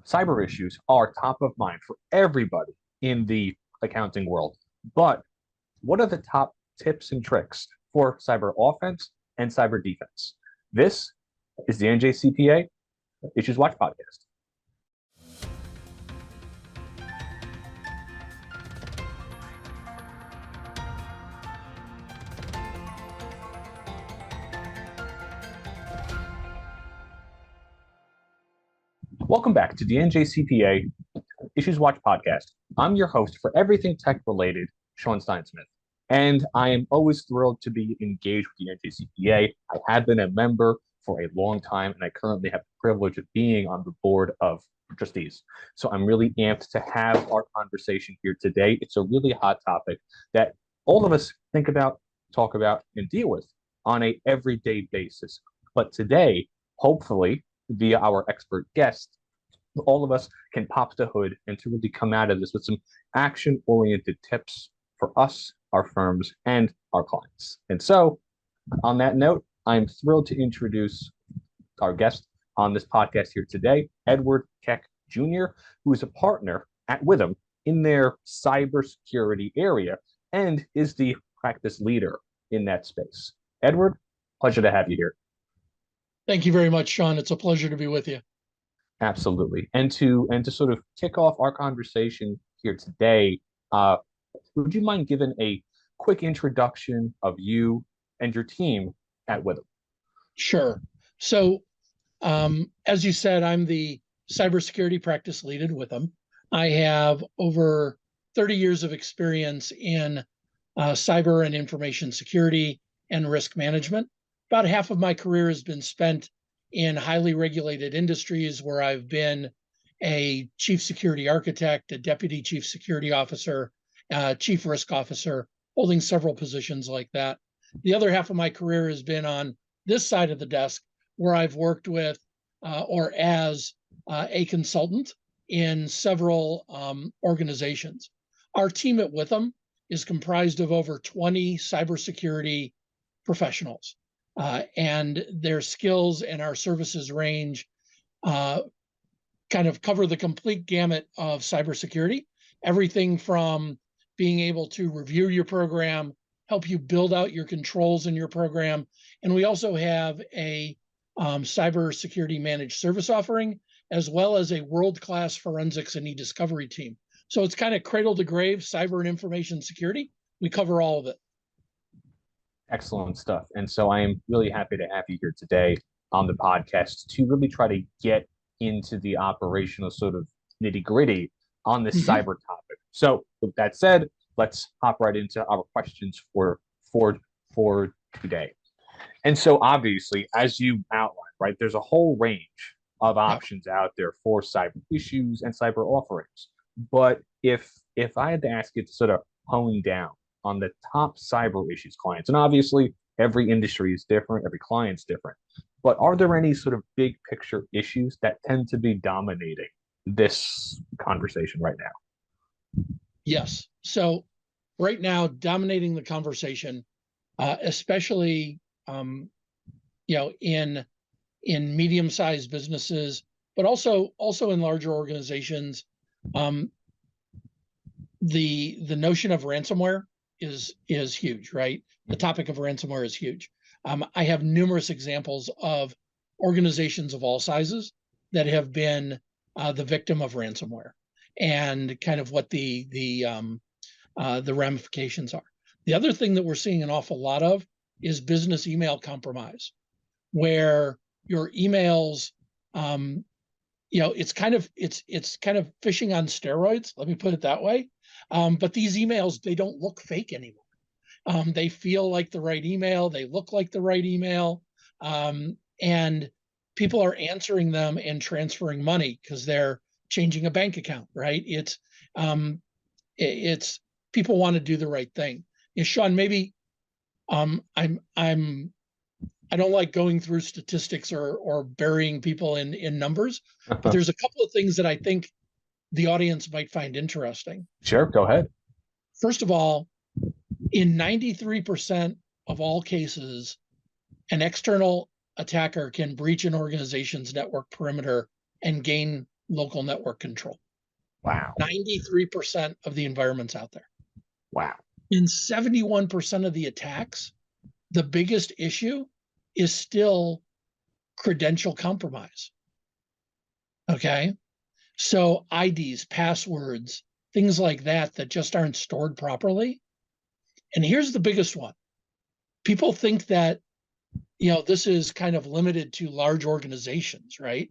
Cyber issues are top of mind for everybody in the accounting world. But what are the top tips and tricks for cyber offense and cyber defense? This is the NJCPA Issues Watch podcast. Welcome back to the NJCPA Issues Watch podcast. I'm your host for everything tech related, Sean Stein Smith, and I am always thrilled to be engaged with the NJCPA. I have been a member for a long time, and I currently have the privilege of being on the board of trustees. So I'm really amped to have our conversation here today. It's a really hot topic that all of us think about, talk about, and deal with on a everyday basis. But today, hopefully, via our expert guest, all of us can pop the hood and to really come out of this with some action-oriented tips for us, our firms, and our clients. And so, on that note, I'm thrilled to introduce our guest on this podcast here today, Edward Keck Jr., who is a partner at Witham in their cybersecurity area and is the practice leader in that space. Edward, pleasure to have you here. Thank you very much, Sean. It's a pleasure to be with you. Absolutely. And to sort of kick off our conversation here today, would you mind giving a quick introduction of you and your team at Witham? Sure. So, as you said, I'm the cybersecurity practice lead at Witham. I have over 30 years of experience in cyber and information security and risk management. About half of my career has been spent in highly regulated industries where I've been a chief security architect, a deputy chief security officer, chief risk officer, holding several positions like that. The other half of my career has been on this side of the desk where I've worked with or as a consultant in several organizations. Our team at Witham is comprised of over 20 cybersecurity professionals. And their skills and our services range kind of cover the complete gamut of cybersecurity, everything from being able to review your program, help you build out your controls in your program. And we also have a cybersecurity managed service offering, as well as a world-class forensics and e-discovery team. So it's kind of cradle to grave, cyber and information security. We cover all of it. Excellent stuff. And so I am really happy to have you here today on the podcast to really try to get into the operational sort of nitty gritty on this cyber topic. So with that said, let's hop right into our questions for today. And so obviously, as you outlined, right, there's a whole range of options out there for cyber issues and cyber offerings. But if I had to ask you to sort of hone down on the top cyber issues clients, and obviously every industry is different, every client's different, but are there any sort of big picture issues that tend to be dominating this conversation right now? Yes. So right now, dominating the conversation, especially in medium-sized businesses, but also in larger organizations, the notion of ransomware is huge, right? The topic of ransomware is huge. I have numerous examples of organizations of all sizes that have been the victim of ransomware, and kind of what the ramifications are. The other thing that we're seeing an awful lot of is business email compromise, where your emails, it's kind of phishing on steroids. Let me put it that way. But these emails, they don't look fake anymore. They feel like the right email. They look like the right email. And people are answering them and transferring money because they're changing a bank account, right? It's people want to do the right thing. Sean, maybe I don't like going through statistics or burying people in numbers, but there's a couple of things that I think the audience might find interesting. Sure, go ahead. First of all, in 93% of all cases, an external attacker can breach an organization's network perimeter and gain local network control. Wow. 93% of the environments out there. Wow. In 71% of the attacks, the biggest issue is still credential compromise. Okay. So IDs, passwords, things like that just aren't stored properly. And here's the biggest one. People think that, this is kind of limited to large organizations, right?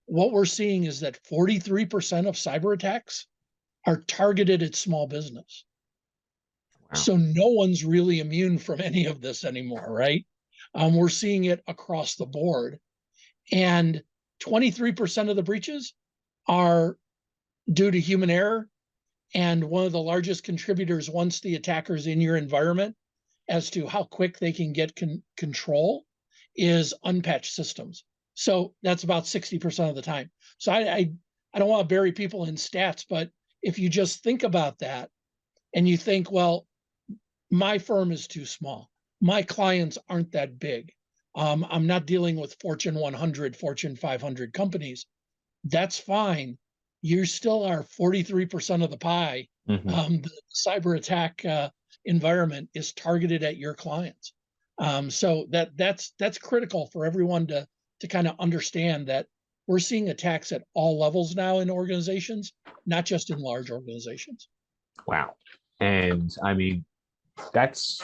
What we're seeing is that 43% of cyber attacks are targeted at small business. Wow. So no one's really immune from any of this anymore, right? We're seeing it across the board. And 23% of the breaches are due to human error. And one of the largest contributors, once the attacker's in your environment, as to how quick they can get control, is unpatched systems. So that's about 60% of the time. So I don't want to bury people in stats, but if you just think about that and you think, well, my firm is too small, my clients aren't that big, I'm not dealing with Fortune 100, Fortune 500 companies, that's fine. You still are 43% of the pie. The cyber attack environment is targeted at your clients. So that's critical for everyone to kind of understand that we're seeing attacks at all levels now in organizations, not just in large organizations. Wow. And I mean, that's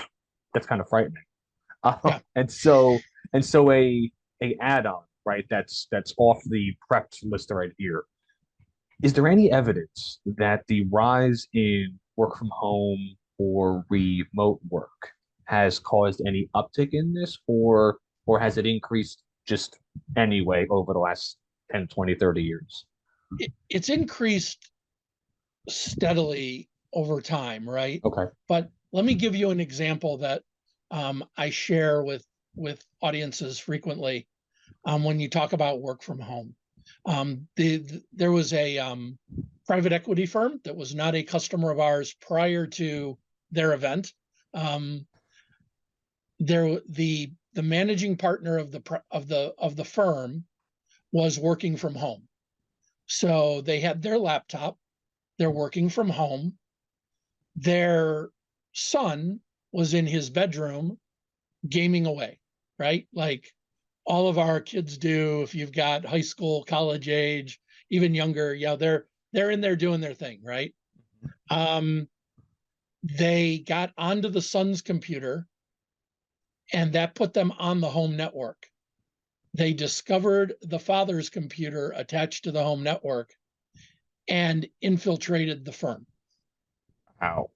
kind of frightening. Yeah. And so a add-on, right? That's off the prepped list right here. Is there any evidence that the rise in work from home or remote work has caused any uptick in this, or has it increased just anyway over the last 10, 20, 30 years? It's increased steadily over time, right? Okay. But let me give you an example that I share with audiences frequently when you talk about work from home. There was a private equity firm that was not a customer of ours prior to their event. The managing partner of the firm was working from home, so they had their laptop. They're working from home. Their son was in his bedroom gaming away, right? Like all of our kids do. If you've got high school, college age, even younger, they're in there doing their thing, right? They got onto the son's computer, and that put them on the home network. They discovered the father's computer attached to the home network and infiltrated the firm. Wow.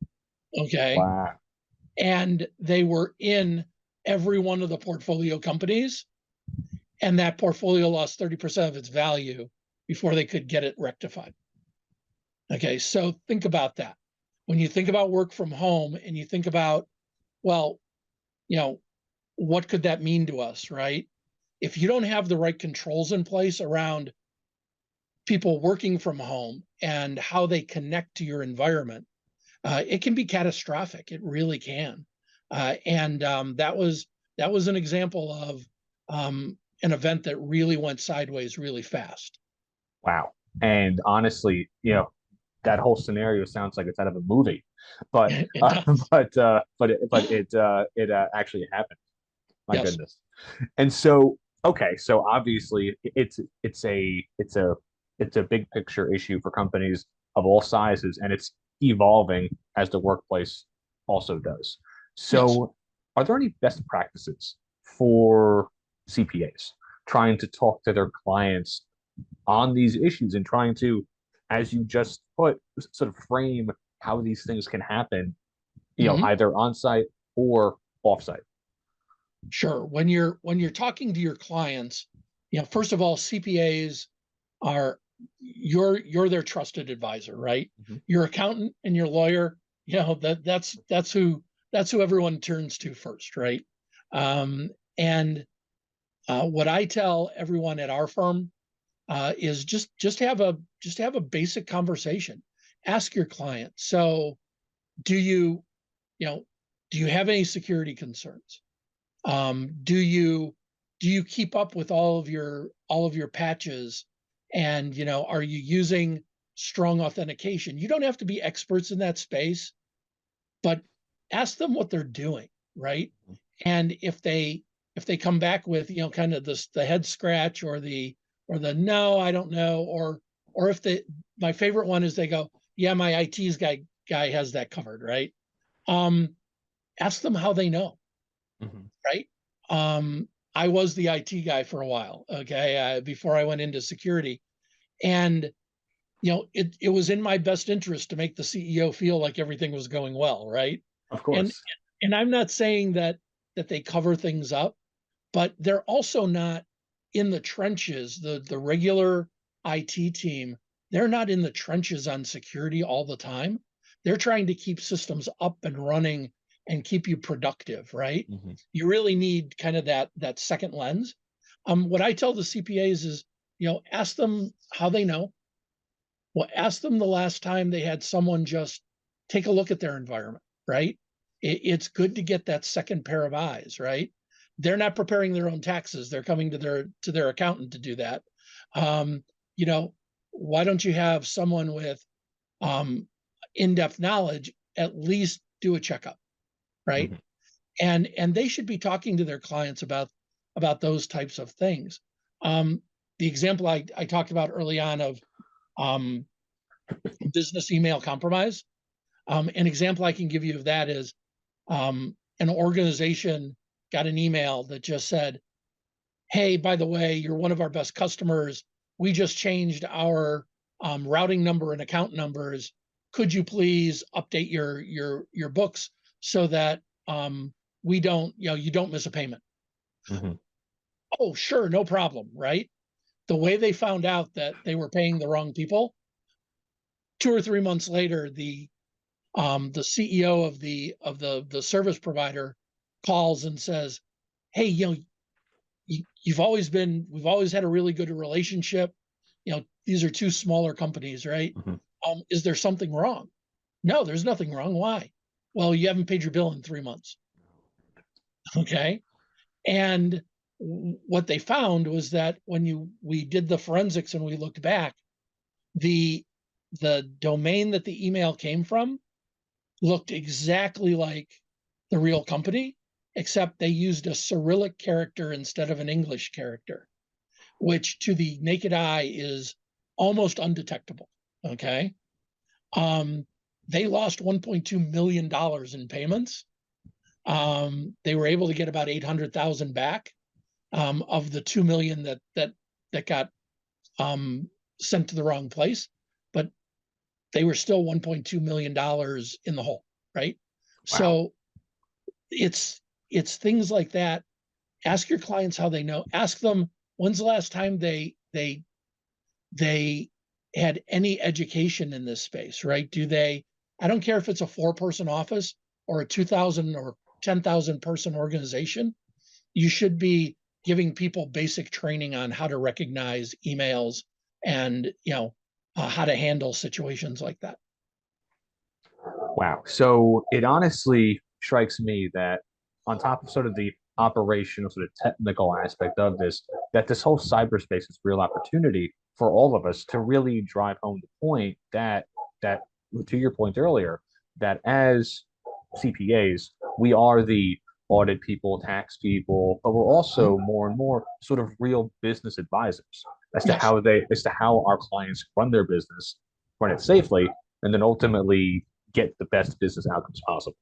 Okay. Wow. And they were in every one of the portfolio companies, and that portfolio lost 30% of its value before they could get it rectified. Okay, so think about that. When you think about work from home and you think about, well, what could that mean to us, right? If you don't have the right controls in place around people working from home and how they connect to your environment, it can be catastrophic. It really can. And that was an example of an event that really went sideways really fast. Wow. And honestly, that whole scenario sounds like it's out of a movie, but it actually happened. My Yes. goodness. And so, okay, so obviously it's a big picture issue for companies of all sizes, and it's evolving as the workplace also does. So, Yes. are there any best practices for CPAs trying to talk to their clients on these issues and trying to, as you just put, sort of frame how these things can happen, either on site or off site? Sure. When you're talking to your clients, first of all, CPAs are you're their trusted advisor, right? Your accountant and your lawyer, that's who everyone turns to first, right? And what I tell everyone at our firm is just have a basic conversation. Ask your client. So, do you have any security concerns? Do you keep up with all of your patches And, are you using strong authentication? You don't have to be experts in that space, but ask them what they're doing, right? And if they come back with, kind of the head scratch or the no, I don't know, or if my favorite one is they go, yeah, my IT's guy has that covered, right? Ask them how they know, right? I was the IT guy for a while, okay, before I went into security, and it was in my best interest to make the CEO feel like everything was going well, right? Of And course. and I'm not saying that they cover things up, but they're also not in the trenches. The regular IT team, they're not in the trenches on security all the time. They're trying to keep systems up and running and keep you productive, right? You really need kind of that second lens. What I tell the CPAs is, ask them how they know. Well, ask them the last time they had someone just take a look at their environment, right? It's good to get that second pair of eyes, right? They're not preparing their own taxes. They're coming to their accountant to do that. Um, you know, why don't you have someone with in-depth knowledge at least do a checkup, right? And they should be talking to their clients about those types of things. The example I talked about early on of business email compromise. An example I can give you of that is an organization got an email that just said, hey, by the way, you're one of our best customers. We just changed our routing number and account numbers. Could you please update your books so that we don't, you don't miss a payment? Oh, sure, no problem, right? The way they found out that they were paying the wrong people, 2 or 3 months later, the CEO of the service provider calls and says, "Hey, we've always had a really good relationship. These are two smaller companies, right? Is there something wrong?" No, there's nothing wrong. Why? Well, you haven't paid your bill in 3 months. Okay, and what they found was that when we did the forensics and we looked back, the domain that the email came from looked exactly like the real company, except they used a Cyrillic character instead of an English character, which to the naked eye is almost undetectable. Okay. They lost $1.2 million in payments. They were able to get about 800,000 back of the 2 million that got sent to the wrong place, but they were still $1.2 million in the hole, right? Wow. So it's things like that. Ask your clients how they know. Ask them when's the last time they had any education in this space, right? I don't care if it's a 4-person office or a 2,000 or 10,000 person organization, you should be giving people basic training on how to recognize emails and how to handle situations like that. Wow. So it honestly strikes me that on top of sort of the operational, sort of technical aspect of this, that this whole cyberspace is a real opportunity for all of us to really drive home the point that to your point earlier, that as CPAs, we are the audit people, tax people, but we're also more and more sort of real business advisors as to Yes, how our clients run their business, run it safely, and then ultimately get the best business outcomes possible.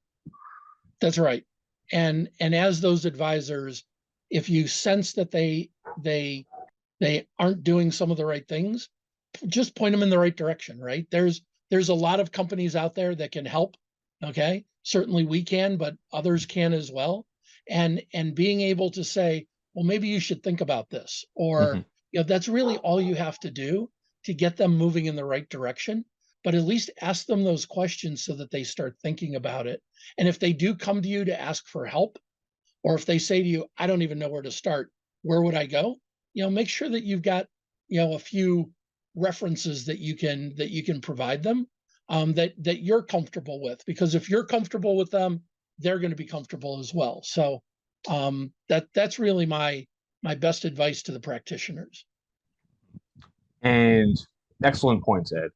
that's right. And as those advisors, if you sense that they aren't doing some of the right things, just point them in the right direction, right? There's a lot of companies out there that can help. Okay. Certainly we can, but others can as well. And being able to say, well, maybe you should think about this, or that's really all you have to do to get them moving in the right direction. But at least ask them those questions so that they start thinking about it. And if they do come to you to ask for help, or if they say to you, I don't even know where to start, where would I go? Make sure that you've got, a few references that you can provide them, that you're comfortable with, because if you're comfortable with them, they're going to be comfortable as well. So that's really my best advice to the practitioners. And excellent points, Ed.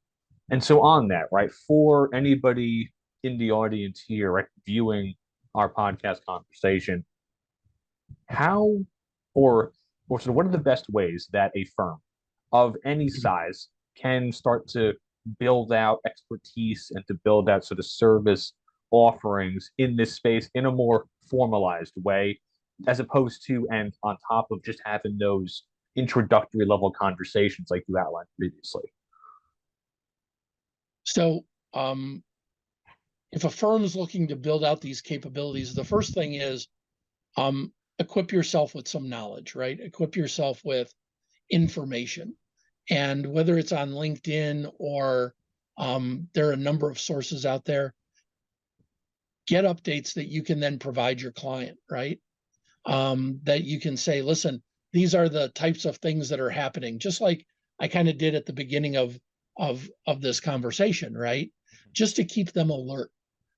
And so on that, right, for anybody in the audience here, right, viewing our podcast conversation, how or or sort of what are the best ways that a firm of any size can start to build out expertise and to build out sort of service offerings in this space in a more formalized way, as opposed to and on top of just having those introductory level conversations like you outlined previously. So, if a firm is looking to build out these capabilities, the first thing is equip yourself with some knowledge, right? Equip yourself with information. And whether it's on LinkedIn or there are a number of sources out there, get updates that you can then provide your client, right? That you can say, listen, these are the types of things that are happening, just like I kind of did at the beginning of this conversation, right? Just to keep them alert.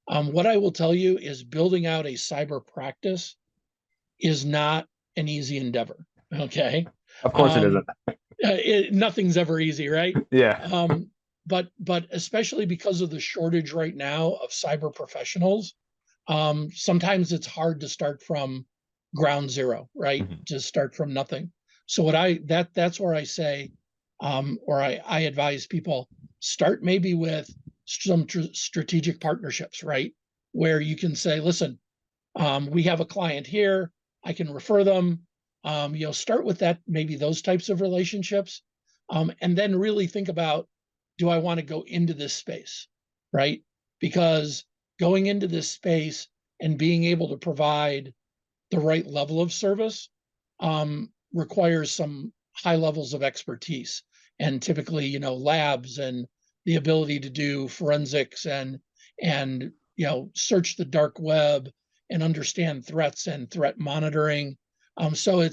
What I will tell you is building out a cyber practice is not an easy endeavor. Okay. Of course it Um, isn't. Nothing's ever easy, right? Yeah. But especially because of the shortage right now of cyber professionals, sometimes it's hard to start from ground zero, right? Mhm. Just start from nothing. So that's where I say, or I advise people start maybe with some strategic partnerships, right? Where you can say, listen, we have a client here, I can refer them. Start with that, maybe those types of relationships, and then really think about, do I want to go into this space, right? Because going into this space and being able to provide the right level of service requires some high levels of expertise, and typically, labs and the ability to do forensics and search the dark web and understand threats and threat monitoring. So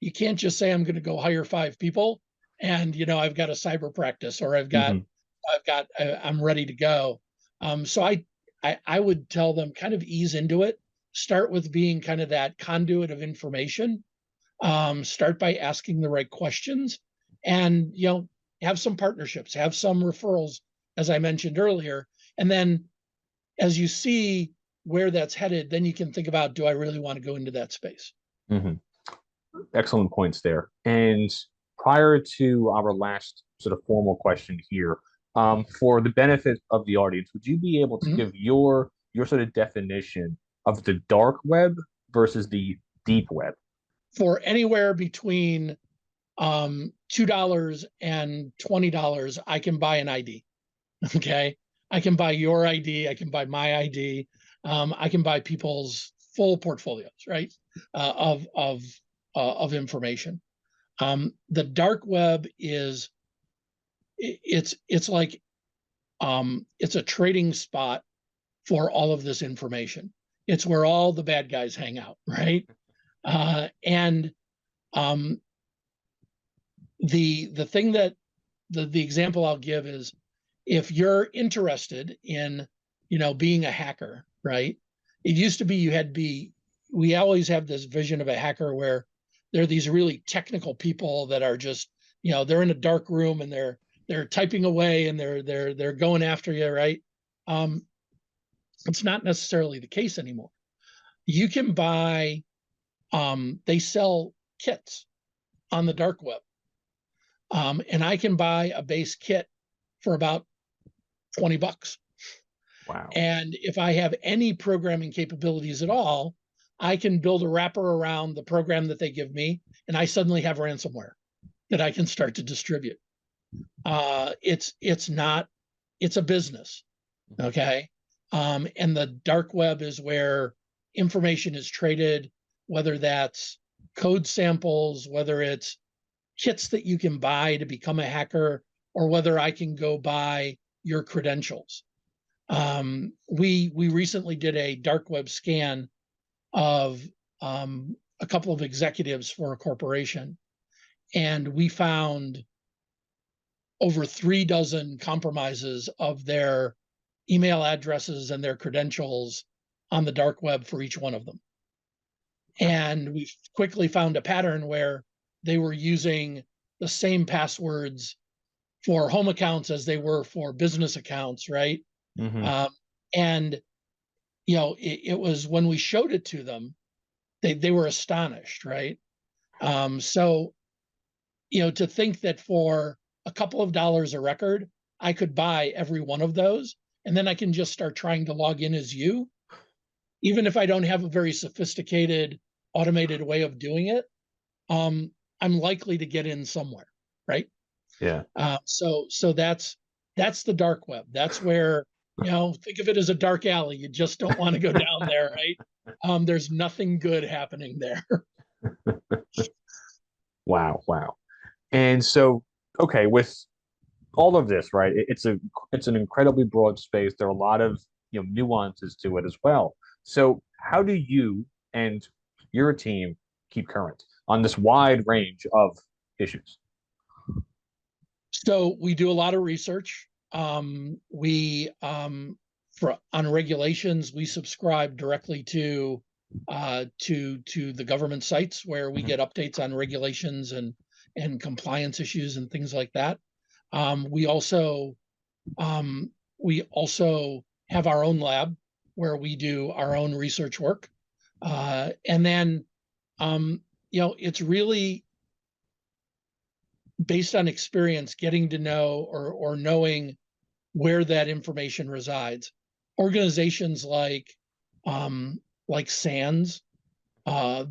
you can't just say I'm going to go hire 5 people and I've got a cyber practice, or Mhm. I'm ready to go. So I would tell them kind of ease into it. Start with being kind of that conduit of information. Start by asking the right questions, and have some partnerships, have some referrals, as I mentioned earlier, and then as you see where that's headed, then you can think about, do I really want to go into that space? Mhm. Excellent points there. And prior to our last sort of formal question here, for the benefit of the audience, would you be able to Mhm. give your sort of definition of the dark web versus the deep web? For anywhere between $2 and $20, I can buy an ID. Okay. I can buy your ID. I can buy my ID. I can buy people's full portfolios, right? Of information. The dark web it's like it's a trading spot for all of this information. It's where all the bad guys hang out, right? And um, the thing that the example I'll give is, if you're interested in being a hacker, right? It used to be you had to be. We always have this vision of a hacker where they're these really technical people that are just they're in a dark room and they're typing away and they're going after you, right? Um, it's not necessarily the case anymore. You can buy. They sell kits on the dark web, and I can buy a base kit for about $20. Wow. And if I have any programming capabilities at all, I can build a wrapper around the program that they give me, and I suddenly have ransomware that I can start to distribute. It's not it's a business, okay? And the dark web is where information is traded, whether that's code samples, whether it's kits that you can buy to become a hacker, or whether I can go buy your credentials. We recently did a dark web scan of a couple of executives for a corporation, and we found over 3 dozen compromises of their email addresses and their credentials on the dark web for each one of them. And we quickly found a pattern where they were using the same passwords for home accounts as they were for business accounts, right? Mm-hmm. And it was when we showed it to them, they were astonished, right? So to think that for a couple of dollars a record, I could buy every one of those, and then I can just start trying to log in as you, even if I don't have a very sophisticated automated way of doing it. I'm likely to get in somewhere, right? Yeah. So that's the dark web. That's where, think of it as a dark alley. You just don't want to go down there, right? There's nothing good happening there. Wow. Wow. And so, okay, with all of this, right? It's an incredibly broad space. There are a lot of nuances to it as well. So, how do you and your team keep current on this wide range of issues? So we do a lot of research. We on regulations, we subscribe directly to the government sites where we Mhm. get updates on regulations and compliance issues and things like that. We also um, we also have our own lab where we do our own research work, and then it's really based on experience, getting to know or knowing where that information resides. Organizations like SANS, uh,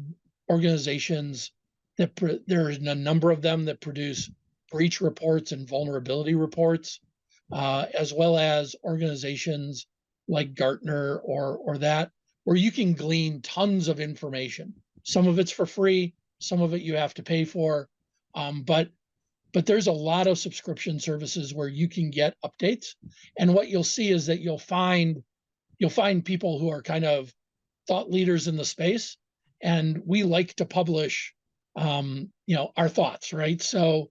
organizations there is a number of them that produce breach reports and vulnerability reports, as well as organizations like Gartner or that, where you can glean tons of information. Some of it's for free, some of it you have to pay for, but there's a lot of subscription services where you can get updates. And what you'll see is that you'll find people who are kind of thought leaders in the space, and we like to publish our thoughts, right? So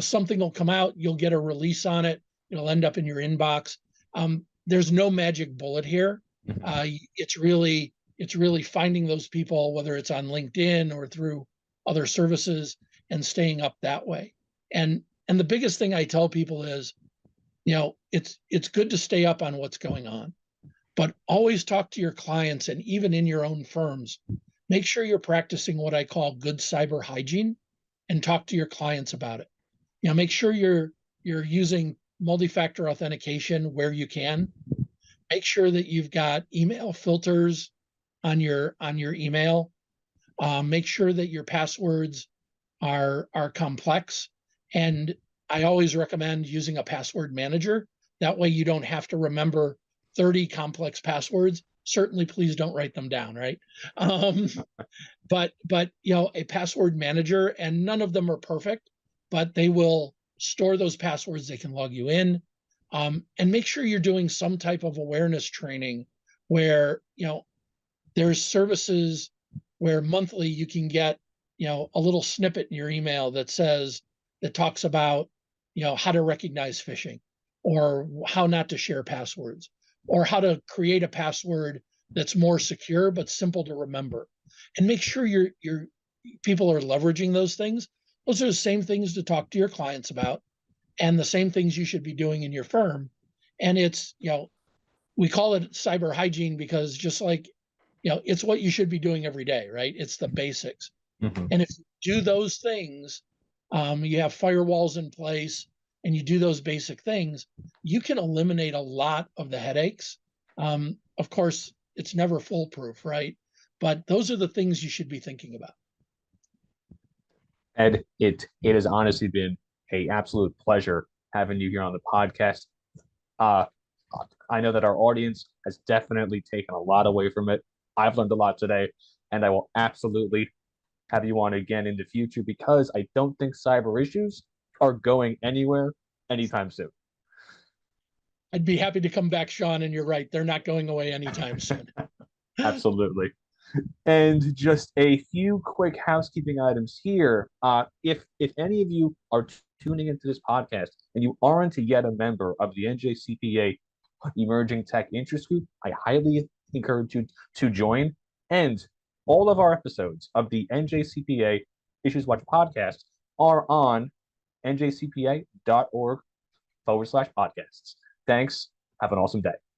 something will come out, you'll get a release on it, it'll end up in your inbox. There's no magic bullet here. Mhm. It's really finding those people, whether it's on LinkedIn or through other services, and staying up that way. And the biggest thing I tell people is, it's good to stay up on what's going on, but always talk to your clients, and even in your own firms, make sure you're practicing what I call good cyber hygiene, and talk to your clients about it. Make sure you're using multi-factor authentication where you can. Make sure that you've got email filters on your email. Make sure that your passwords are complex. And I always recommend using a password manager. That way you don't have to remember 30 complex passwords. Certainly, please don't write them down, right? Um, but a password manager, and none of them are perfect, but they will store those passwords. They can log you in, and make sure you're doing some type of awareness training where there's services where monthly you can get a little snippet in your email that talks about how to recognize phishing, or how not to share passwords, or how to create a password that's more secure but simple to remember. And make sure your people are leveraging those things. Those are the same things to talk to your clients about, and the same things you should be doing in your firm. And it's we call it cyber hygiene because, just like it's what you should be doing every day, right? It's the basics. Mhm. And if you do those things, you have firewalls in place, and you do those basic things, you can eliminate a lot of the headaches. Of course, it's never foolproof, right? But those are the things you should be thinking about. Ed, it has honestly been a absolute pleasure having you here on the podcast. Uh, I know that our audience has definitely taken a lot away from it. I've learned a lot today, and I will absolutely have you on again in the future, because I don't think cyber issues are going anywhere anytime soon. I'd be happy to come back, Sean, and you're right. They're not going away anytime soon. Absolutely. And just a few quick housekeeping items here. If any of you are tuning into this podcast and you aren't yet a member of the NJCPA Emerging Tech Interest Group, I highly encourage you to join. And all of our episodes of the NJCPA Issues Watch podcast are on njcpa.org /podcasts. Thanks. Have an awesome day.